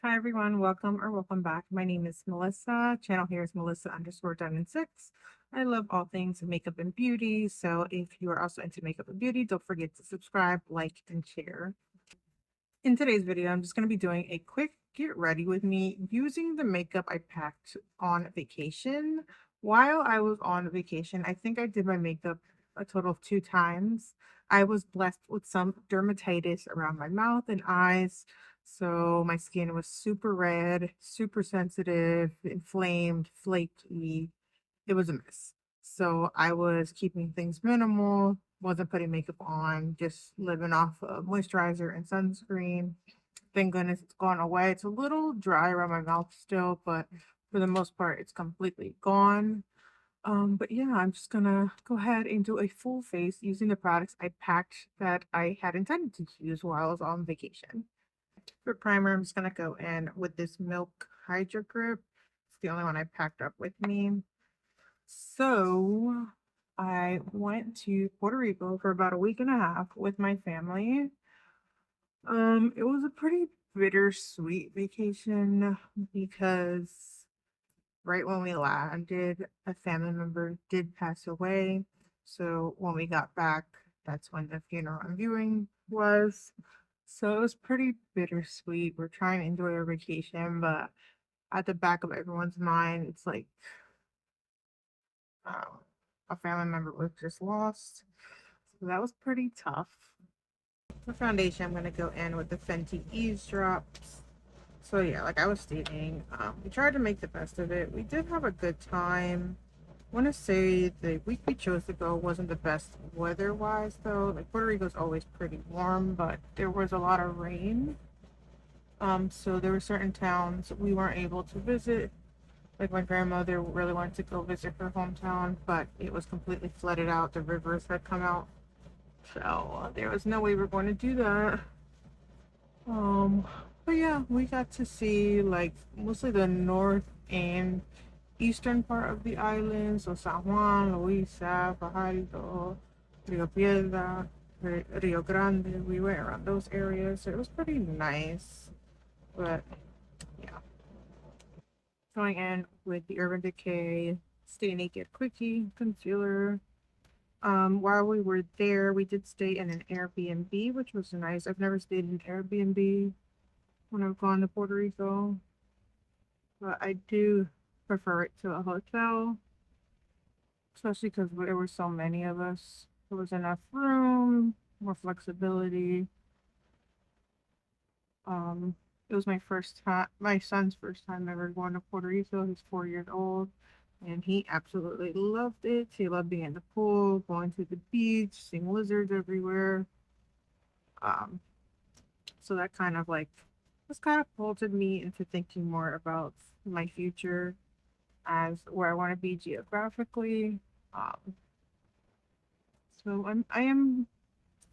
Hi everyone, welcome or welcome back. My name is Melissa. Channel here is Melissa underscore Diamond 6. I love all things makeup and beauty. So if you are also into makeup and beauty, don't forget to subscribe, like, and share. In today's video, I'm just going to be doing a quick get ready with me using the makeup I packed on vacation. While I was on vacation, I think I did my makeup a total of 2 times. I was blessed with some dermatitis around my mouth and eyes. So my skin was super red, super sensitive, inflamed, flaky. It was a mess. So I was keeping things minimal, wasn't putting makeup on, just living off of moisturizer and sunscreen. Thank goodness it's gone away. It's a little dry around my mouth still, but for the most part, it's completely gone. But yeah, I'm just gonna go ahead and do a full face using the products I packed that I had intended to use while I was on vacation. For primer, I'm just gonna go in with this Milk Hydra Grip. It's the only one I packed up with me. So I went to Puerto Rico for about a week and a half with my family. It was a pretty bittersweet vacation because right when we landed, a family member did pass away. So when we got back, that's when the funeral and viewing was. So it was pretty bittersweet. We're trying to enjoy our vacation, but at the back of everyone's mind, it's like um, a family member was just lost. So that was pretty tough. For foundation, I'm going to go in with the Fenty Ease Drops. So yeah, like I was stating, we tried to make the best of it. We did have a good time. I want to say the week we chose to go wasn't the best weather-wise though. Like Puerto Rico's always pretty warm, but there was a lot of rain. So there were certain towns we weren't able to visit. Like my grandmother really wanted to go visit her hometown, but it was completely flooded out. The rivers had come out. So there was no way we were going to do that. Um, but yeah, we got to see like mostly the north and eastern part of the island. So San Juan, Luisa, Fajardo, Rio Piedra, Rio Grande. We went around those areas. So it was pretty nice. But yeah, going in with the Urban Decay Stay Naked Quickie Concealer. While we were there, we did stay in an Airbnb, which was nice. I've never stayed in an Airbnb when I've gone to Puerto Rico, but I do prefer it to a hotel, especially because there were so many of us. There was enough room, more flexibility. Um, it was my son's first time ever going to Puerto Rico. He's 4 years old, and he absolutely loved it. He loved being in the pool, going to the beach, seeing lizards everywhere. Um, so that kind of like this kind of prompted me into thinking more about my future as where I want to be geographically. Um, so I am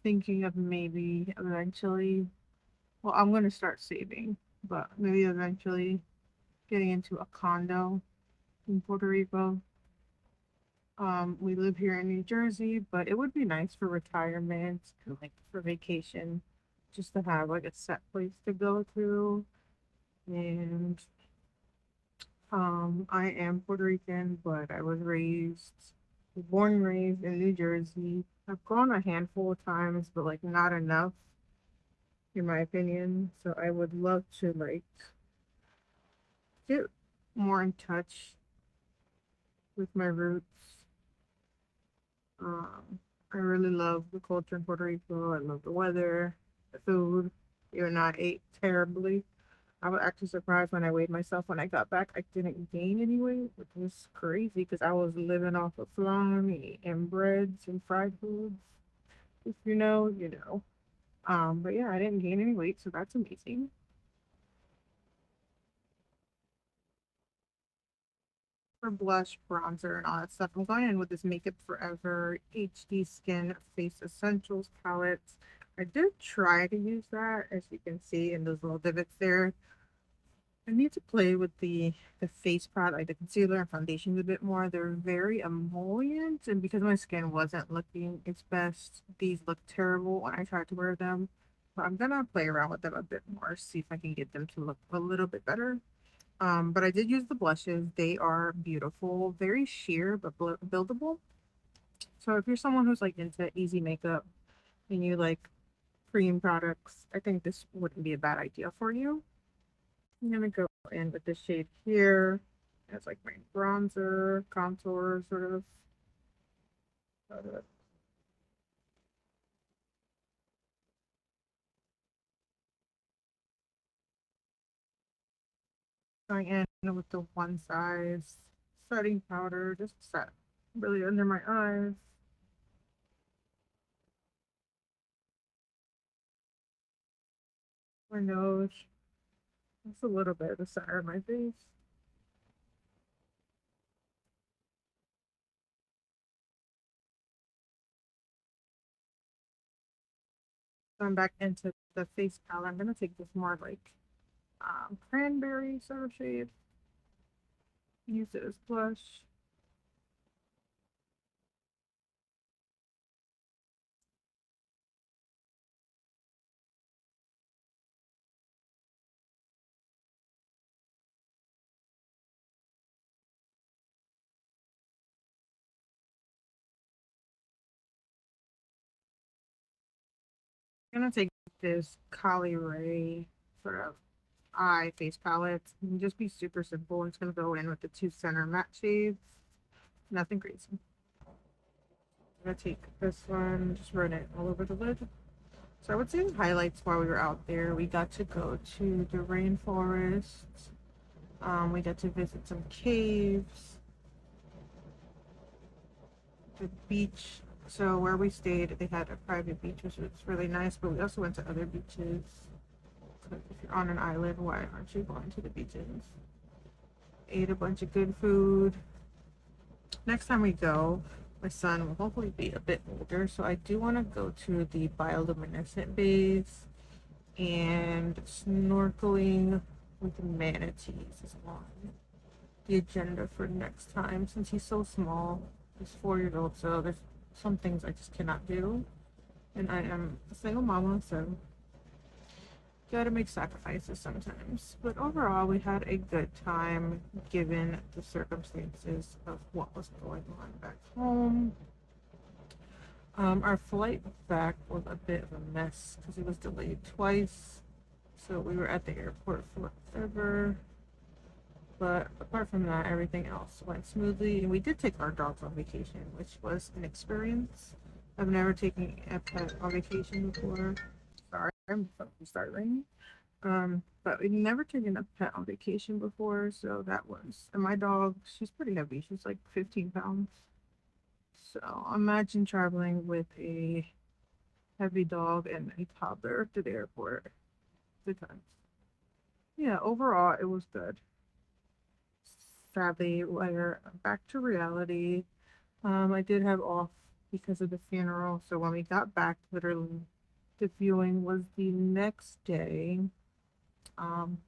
thinking of maybe eventually. Well, I'm going to start saving, but maybe eventually getting into a condo in Puerto Rico. We live here in New Jersey, but it would be nice for retirement and like for vacation, just to have like a set place to go to. And I am Puerto Rican, but I was born and raised in New Jersey. I've gone a handful of times, but like not enough, in my opinion. So I would love to like get more in touch with my roots. I really love the culture in Puerto Rico. I love the weather, the food, even though I ate terribly. I was actually surprised when I weighed myself when I got back. I didn't gain any weight, which was crazy because I was living off of flan and breads and fried foods. If you know, you know. But yeah, I didn't gain any weight, so that's amazing. For blush, bronzer, and all that stuff, I'm going in with this Makeup Forever HD Skin Face Essentials palette. I did try to use that, as you can see in those little divots there. I need to play with the face product, like the concealer and foundation a bit more. They're very emollient, and because my skin wasn't looking its best, these look terrible when I tried to wear them. But I'm gonna play around with them a bit more, see if I can get them to look a little bit better. But I did use the blushes. They are beautiful, very sheer but buildable. So if you're someone who's like into easy makeup and you like cream products, I think this wouldn't be a bad idea for you. I'm gonna go in with this shade here as like my bronzer, contour sort of. Going in with the one size setting powder, just set really under my eyes, my nose, just a little bit of the center of my face. Going back into the face palette, I'm gonna take this more like cranberry sort of shade, use it as blush. I'm gonna take this Kali Ray sort of eye face palette and just be super simple. It's gonna go in with the two center matte shades, nothing crazy. I'm gonna take this one, just run it all over the lid. So I would say the highlights while we were out there, we got to go to the rainforest. We got to visit some caves, the beach. So where we stayed, they had a private beach, which was really nice. But we also went to other beaches. So if you're on an island, why aren't you going to the beaches? Ate a bunch of good food. Next time we go, my son will hopefully be a bit older, so I do want to go to the bioluminescent bays and snorkeling with manatees is on the agenda for next time since he's so small. He's 4 years old, so there's some things I just cannot do. And I am a single mama, so gotta make sacrifices sometimes. But overall, we had a good time given the circumstances of what was going on back home. Our flight back was a bit of a mess because it was delayed twice. So we were at the airport forever. But apart from that, everything else went smoothly. And we did take our dogs on vacation, which was an experience. I've never taken a pet on vacation before. Sorry, I'm started raining. But we'd never taken a pet on vacation before, so that was. And my dog, she's pretty heavy. She's like 15 pounds. So imagine traveling with a heavy dog and a toddler to the airport. Good times. Yeah, overall, it was good. Sadly, we're back to reality. I did have off because of the funeral, so when we got back, literally, the viewing was the next day. Um,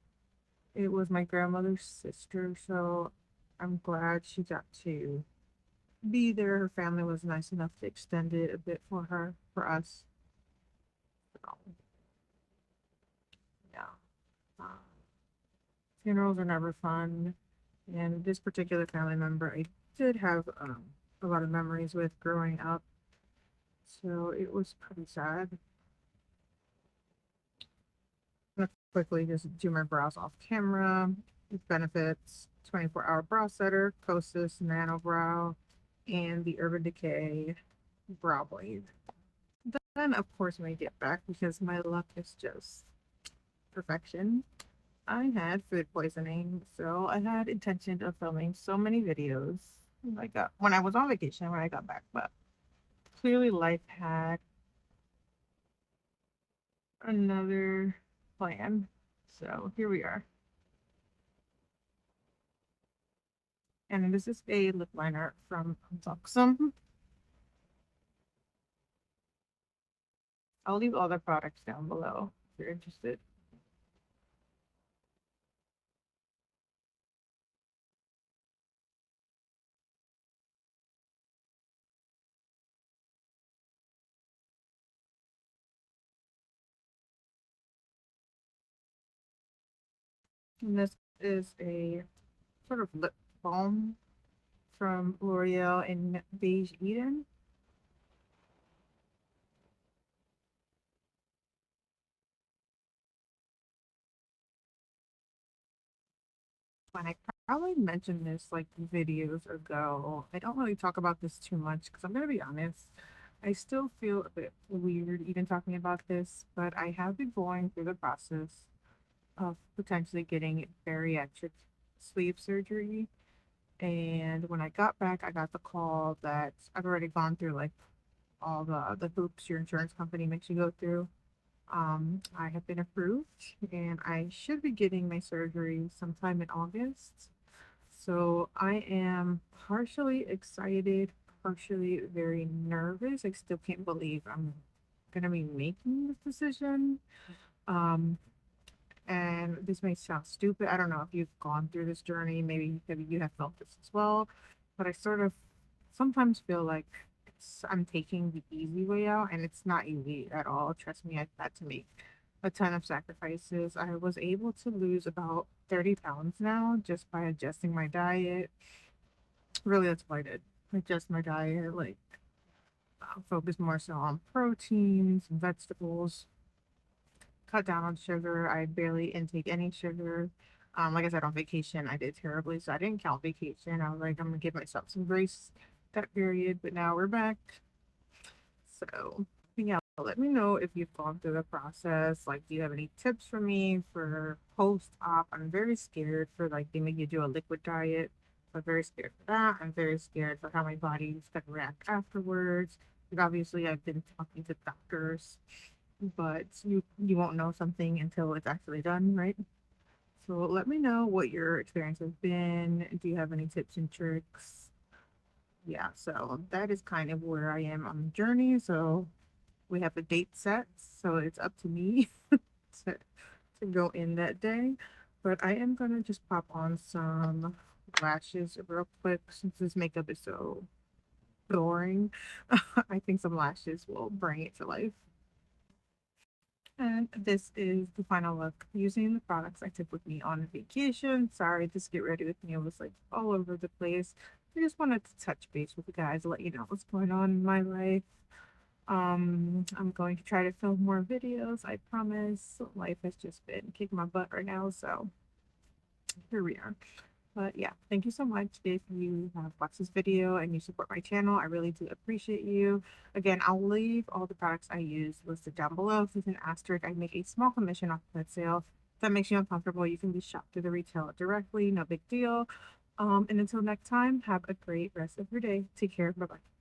it was my grandmother's sister, so I'm glad she got to be there. Her family was nice enough to extend it a bit for her, for us. So, yeah. Uh, Funerals are never fun, and this particular family member I did have a lot of memories with growing up, so it was pretty sad. I'm gonna quickly just do my brows off camera. It benefits 24-hour brow setter, Kosas Nano Brow, and the Urban Decay Brow Blade. Then, of course, when I get back, because my luck is just perfection, I had food poisoning, so I had intention of filming so many videos when I was on vacation when I got back, but clearly life had another plan. So here we are. And this is a lip liner from Buxom. I'll leave all the products down below if you're interested. And this is a sort of lip balm from L'Oreal in Beige Eden. When I probably mentioned this like videos ago, I don't really talk about this too much because I'm gonna be honest, I still feel a bit weird even talking about this, but I have been going through the process of potentially getting bariatric sleeve surgery. And when I got back, I got the call that I've already gone through like all the hoops your insurance company makes you go through. I have been approved and I should be getting my surgery sometime in August. So I am partially excited, partially very nervous. I still can't believe I'm gonna be making this decision. Um, and this may sound stupid. I don't know if you've gone through this journey. Maybe you have felt this as well. But I sort of sometimes feel like I'm taking the easy way out, and it's not easy at all. Trust me, I've had to make a ton of sacrifices. I was able to lose about 30 pounds now just by adjusting my diet. Really, that's what I did. Adjust my diet, like focus more so on proteins and vegetables, cut down on sugar. I barely intake any sugar. Like I said, on vacation, I did terribly, so I didn't count vacation. I was like, I'm gonna give myself some grace that period, but now we're back. So, yeah, let me know if you've gone through the process. Like, do you have any tips for me for post-op? I'm very scared for like they make you do a liquid diet. So I'm very scared for that. I'm very scared for how my body's gonna react afterwards. Like, obviously, I've been talking to doctors, but you won't know something until it's actually done, right? So let me know what your experience has been. Do you have any tips and tricks? Yeah, so that is kind of where I am on the journey. So we have a date set, so it's up to me to, to go in that day. But I am gonna just pop on some lashes real quick since this makeup is so boring. I think some lashes will bring it to life. And this is the final look using the products I took with me on vacation. Sorry, this get ready with me was like all over the place. I just wanted to touch base with you guys, let you know what's going on in my life. I'm going to try to film more videos, I promise. Life has just been kicking my butt right now, so here we are. But yeah, thank you so much if you have watched this video and you support my channel. I really do appreciate you. Again, I'll leave all the products I use listed down below. If there's an asterisk, I make a small commission off that sale. If that makes you uncomfortable, you can just shop through the retailer directly. No big deal. And until next time, have a great rest of your day. Take care. Bye bye.